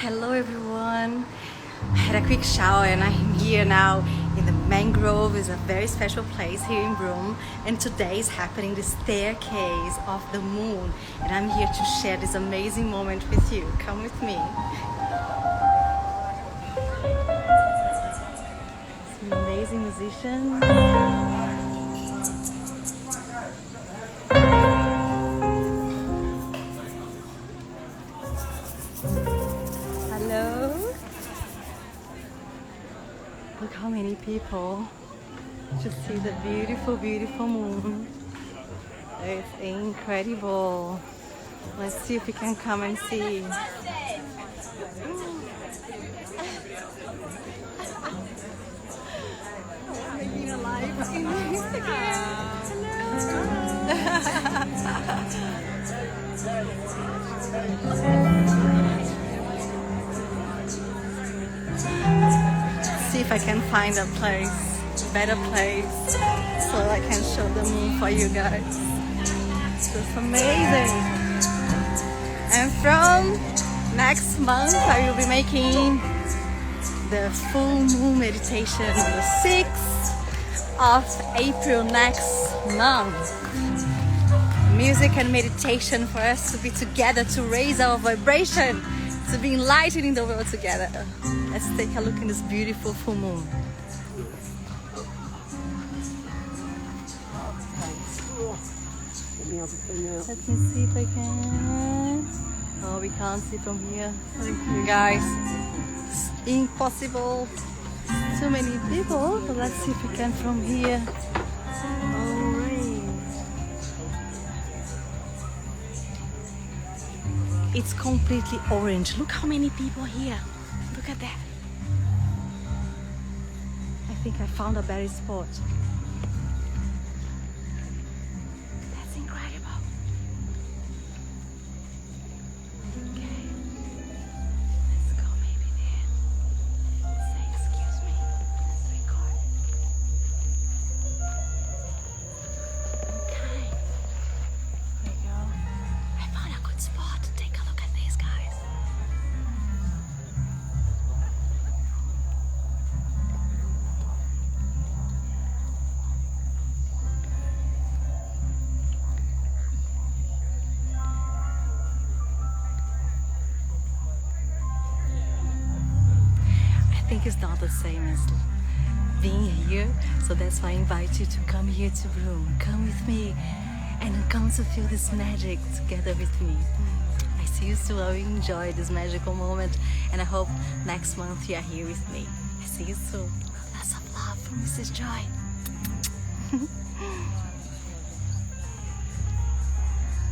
Hello everyone. I had a quick shower and I'm here now in the Mangrove. Is a very special place here in Broome, and today is happening the staircase of the moon, and I'm here to share this amazing moment with you. Come with me. Some amazing musicians. Hello. Look how many people just see the beautiful, beautiful moon. It's incredible. Let's see if we can come and see. Making a live in Instagram. See if I can find a better place, so I can show the moon for you guys. It's just amazing. And from next month, I will be making the full moon meditation on the 6th of April next month. Music and meditation for us to be together, to raise our vibration, to be enlightening the world together. Let's take a look in this beautiful full moon. Let me see if I can. Oh, we can't see from here. You guys, it's impossible. Too many people. But let's see if we can from here. It's completely orange. Look how many people here. Look at that. I think I found a better spot. That's incredible. Okay. Let's go maybe there. Say excuse me. Let's record. Okay. There you go. I found a good spot. Take a look at these guys. I think it's not the same as being here, so that's why I invite you to come here to Broome. Come with me and come to feel this magic together with me. I see you soon. I will enjoy this magical moment, and I hope next month you are here with me. I see you soon. Lots of love from Mrs. Joy.